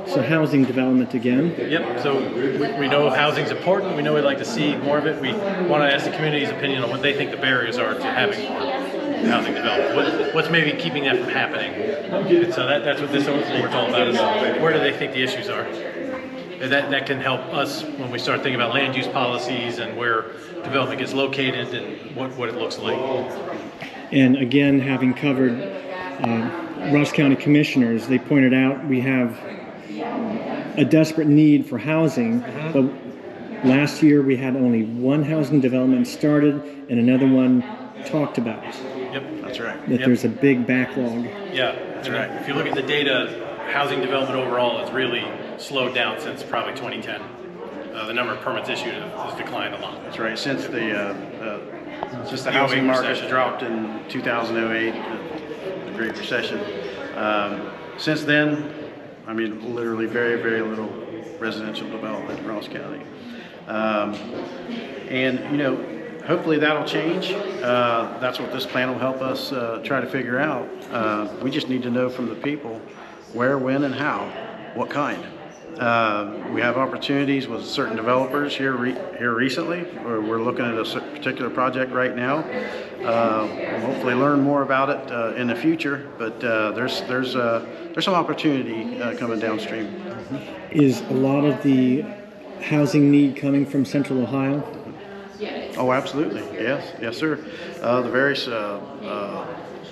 So housing development again. Yep, so we know housing's important. We know we'd like to see more of it. We want to ask the community's opinion on what they think the barriers are to having more housing development. What's maybe keeping that from happening? And so that's what this report's all about, is where do they think the issues are? And that can help us when we start thinking about land use policies and where development gets located and what it looks like. And again, having covered Ross County commissioners, they pointed out we have a desperate need for housing, but last year we had only one housing development started and another one talked about. Yep, that's right. That there's a big backlog. Yeah, that's right. If you look at the data, housing development overall has really slowed down since probably 2010. The number of permits issued has declined a lot. That's right. Since the housing market dropped in 2008, the Great Recession. Since then, I mean, literally very, very little residential development in Ross County. And, you know, hopefully that'll change. That's what this plan will help us try to figure out. We just need to know from the people where, when, and how, what kind. We have opportunities with certain developers here recently. We're looking at a particular project right now. We'll hopefully learn more about it in the future, but there's some opportunity coming downstream. Is a lot of the housing need coming from Central Ohio? Oh, absolutely. Yes, sir. The various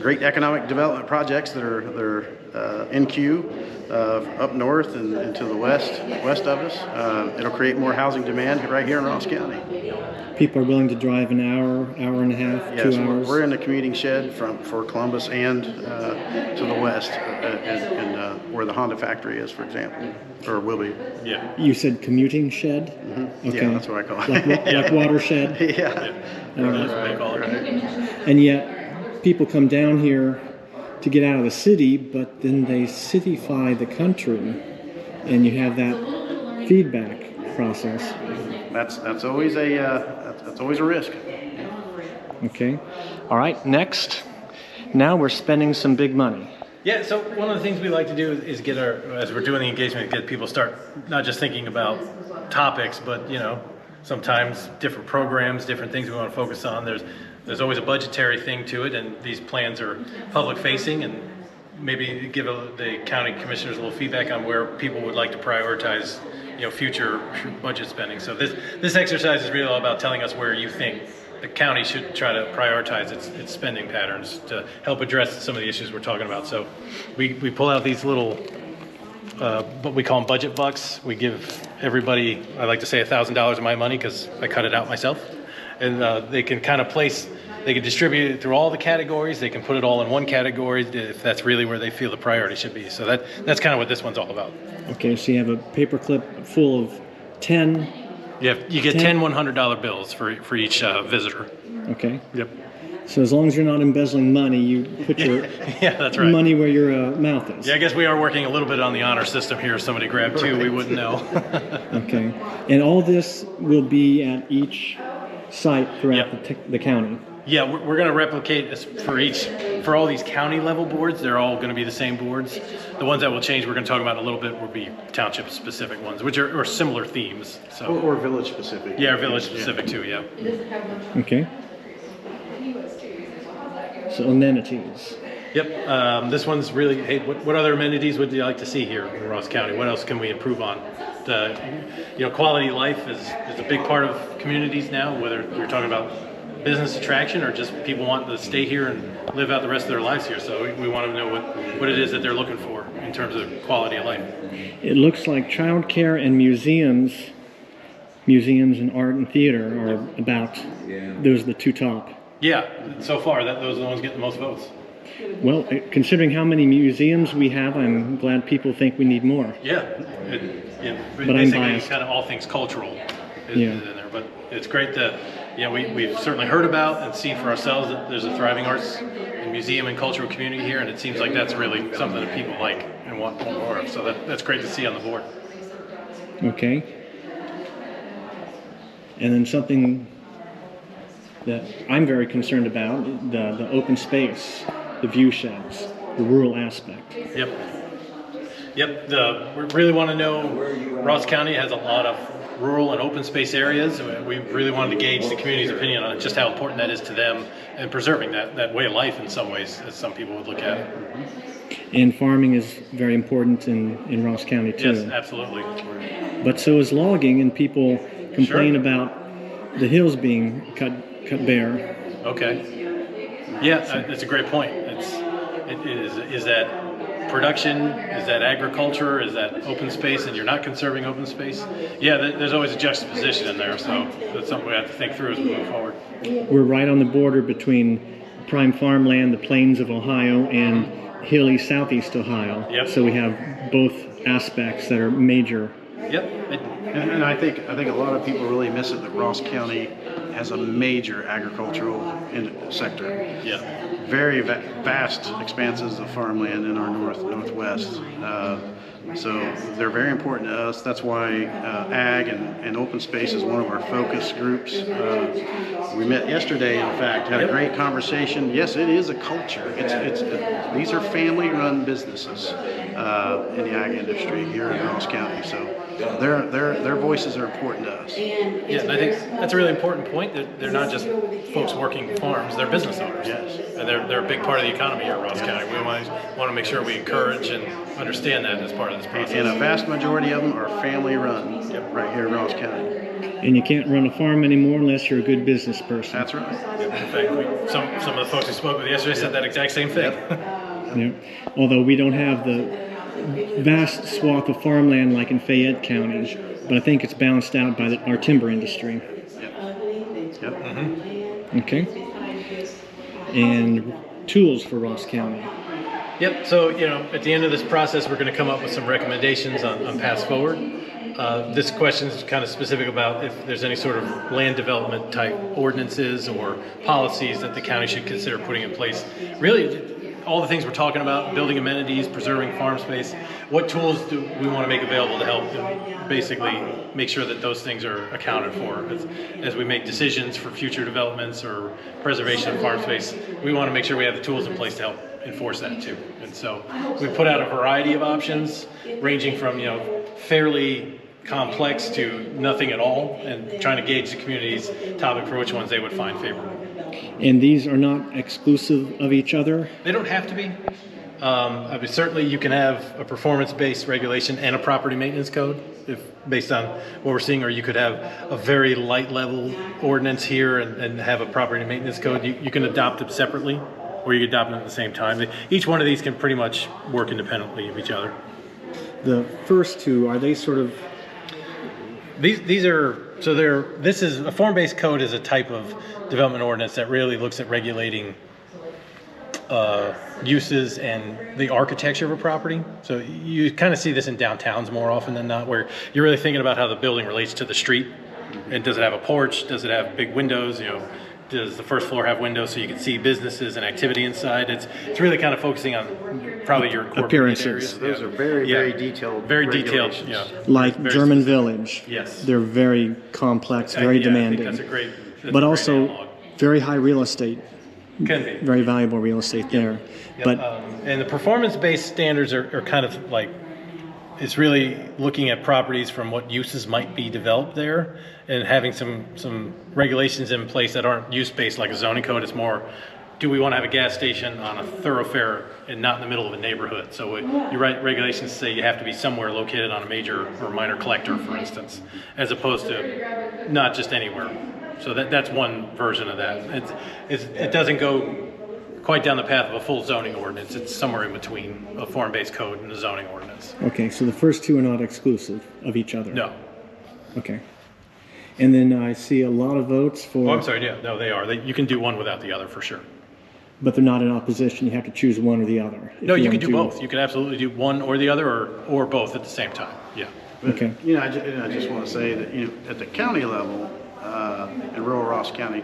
great economic development projects that are in queue up north and to the west of us. It'll create more housing demand right here in Ross County. People are willing to drive an hour and a half, 2 hours? We're in the commuting shed for Columbus and to the west, and where the Honda factory is, for example, or will be. Yeah. You said commuting shed? Mm-hmm. Okay. Yeah, that's what I call it. Like watershed? Yeah. That's what they call it. And yet, people come down here to get out of the city, but then they cityfy the country, and you have that feedback process. That's always a risk. Okay. All right. Next. Now we're spending some big money. Yeah, so one of the things we like to do is get as we're doing the engagement, get people start not just thinking about topics, but, you know, sometimes different programs, different things we want to focus on. There's always a budgetary thing to it, and these plans are public facing, and maybe give the county commissioners a little feedback on where people would like to prioritize, you know, future budget spending. So this exercise is really all about telling us where you think the county should try to prioritize its spending patterns to help address some of the issues we're talking about. So we pull out these little, what we call them budget bucks. We give everybody, I like to say, $1,000 of my money because I cut it out myself. And they can kind of they can distribute it through all the categories. They can put it all in one category if that's really where they feel the priority should be. So that's kind of what this one's all about. Okay, so you have a paper clip full of 10. You get 10 $100 bills for each visitor. Okay. Yep. So as long as you're not embezzling money, you put your that's right. money where your mouth is. Yeah, I guess we are working a little bit on the honor system here. If somebody grabbed two, we wouldn't know. Okay. And all this will be at each site throughout the county. Yeah, we're going to replicate this for all these county level boards. They're all going to be the same boards. The ones that will change, we're going to talk about in a little bit, will be township specific ones, which are similar themes. So or village specific. Yeah, village specific too. Yeah. Okay. So amenities. Yep. This one's really. Hey, what other amenities would you like to see here in Ross County? What else can we improve on? Quality of life is a big part of communities now. Whether you're talking about business attraction or just people wanting to stay here and live out the rest of their lives here. So we want to know what it is that they're looking for in terms of quality of life. It looks like childcare and museums and art and theater are about, those are the two top. Yeah, so far those are the ones getting the most votes. Well, considering how many museums we have, I'm glad people think we need more. Yeah, but I'm biased. Kind of all things cultural is in there, but it's great that we've certainly heard about and seen for ourselves that there's a thriving arts and museum and cultural community here, and it seems like that's really something that people like and want more of. So that's great to see on the board. Okay. And then something that I'm very concerned about, the open space, the view sheds, the rural aspect. Yep. Yep, we really want to know, Ross County has a lot of rural and open space areas. We really wanted to gauge the community's opinion on just how important that is to them and preserving that way of life in some ways, as some people would look at it. And farming is very important in Ross County too. Yes, absolutely. But so is logging, and people complain about the hills being cut bare. Okay. Yeah, that's a great point. Is that production? Is that agriculture? Is that open space and you're not conserving open space? Yeah, there's always a juxtaposition in there, so that's something we have to think through as we move forward. We're right on the border between prime farmland, the plains of Ohio, and hilly southeast Ohio. Yep. So we have both aspects that are major. Yep. And I think a lot of people really miss it that Ross County has a major agricultural sector. Yeah. Very vast expanses of farmland in our northwest. So they're very important to us. That's why ag and open space is one of our focus groups. We met yesterday, in fact, had a great conversation. Yes, it is a culture. These are family-run businesses in the ag industry here in Ross County. So their voices are important to us. Yeah, and I think that's a really important point. That they're not just folks working farms; they're business owners. Yes. And they're a big part of the economy here in Ross County. We want to make sure we encourage and understand that as part of this process. And a vast majority of them are family-run right here in Ross County. And you can't run a farm anymore unless you're a good business person. That's right. In fact, some of the folks we spoke with yesterday said that exact same thing. Yeah. Although we don't have the vast swath of farmland like in Fayette County, but I think it's balanced out by our timber industry. Yep. Mm-hmm. Okay. And tools for Ross County. Yep. So, at the end of this process, we're going to come up with some recommendations on paths forward. This question is kind of specific about if there's any sort of land development type ordinances or policies that the county should consider putting in place. Really, all the things we're talking about, building amenities, preserving farm space, what tools do we want to make available to help basically make sure that those things are accounted for as we make decisions for future developments or preservation of farm space. We want to make sure we have the tools in place to help enforce that too. And so we put out a variety of options ranging from fairly complex to nothing at all, and trying to gauge the community's topic for which ones they would find favorable. And these are not exclusive of each other? They don't have to be. I mean, certainly you can have a performance-based regulation and a property maintenance code, if based on what we're seeing, or you could have a very light level ordinance here and have a property maintenance code. You can adopt them separately, or you can adopt them at the same time. Each one of these can pretty much work independently of each other. The first two, are they sort of... This is a form-based code is a type of development ordinance that really looks at regulating uses and the architecture of a property. So you kind of see this in downtowns more often than not, where you're really thinking about how the building relates to the street. And does it have a porch? Does it have big windows? Does the first floor have windows so you can see businesses and activity inside? It's really kind of focusing on probably your core appearances. Areas. Those are very detailed. Very detailed. regulations. Yeah. Like Very German specific. Village. Yes. They're very complex, very demanding. I think that's a great. But also very high real estate, can be. very valuable real estate there. Yep. But And the performance-based standards are kind of like, it's really looking at properties from what uses might be developed there and having some regulations in place that aren't use-based like a zoning code. It's more, do we want to have a gas station on a thoroughfare and not in the middle of a neighborhood? So you write regulations say you have to be somewhere located on a major or minor collector, for instance, as opposed to not just anywhere. So that's one version of that. It doesn't go quite down the path of a full zoning ordinance. It's somewhere in between a form-based code and a zoning ordinance. okay, so the first two are not exclusive of each other? No. Okay. And then I see a lot of votes for... Oh, I'm sorry, yeah, no, they are. You can do one without the other for sure. But they're not in opposition. You have to choose one or the other. No, you can do both. You can absolutely do one or the other or both at the same time. Yeah. But, Okay. I just want to say that at the county level, in rural Ross County,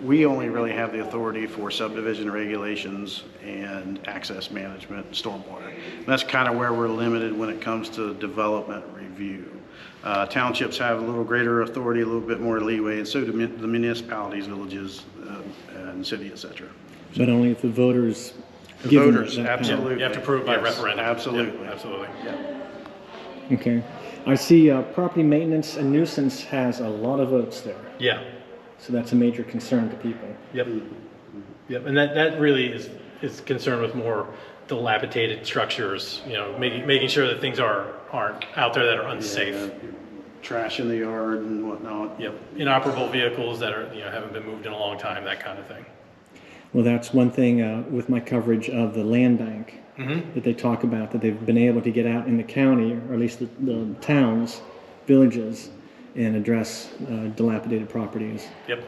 we only really have the authority for subdivision regulations and access management and stormwater. That's kind of where we're limited when it comes to development review. Townships have a little greater authority, a little bit more leeway, and so do the municipalities, villages, and city, etc. But only if the voters given Voters, that power. absolutely. You have to prove by Yes, referendum. absolutely. Yeah, absolutely. Okay. I see property maintenance and nuisance has a lot of votes there. Yeah. So that's a major concern to people. Yep. Yep. And that really is concerned with more dilapidated structures, you know, making sure that things aren't out there that are unsafe. Yeah, trash in the yard and whatnot. Yep. Inoperable vehicles that are, you know, haven't been moved in a long time, that kind of thing. Well, that's one thing with my coverage of the land bank that they talk about, that they've been able to get out in the county, or at least the towns, villages, and address dilapidated properties. Yep.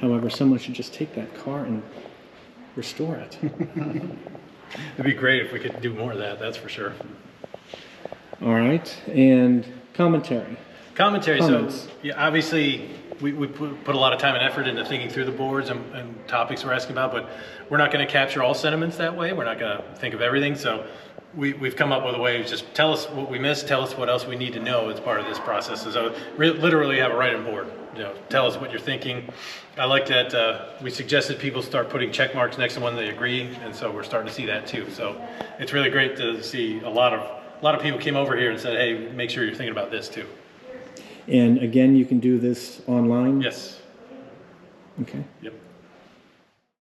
However, someone should just take that car and restore it. It'd be great if we could do more of that, that's for sure. All right, and commentary. Commentary, Comments. so yeah, obviously we put a lot of time and effort into thinking through the boards and topics we're asking about, but we're not going to capture all sentiments that way. We're not going to think of everything, so we've come up with a way to just tell us what we missed, tell us what else we need to know as part of this process. So literally have a write-in board. You know, tell us what you're thinking. I like that we suggested people start putting check marks next to one they agree, and so we're starting to see that too. So it's really great to see a lot of people came over here and said, hey, make sure you're thinking about this too. And again, you can do this online? Yes. Okay. Yep.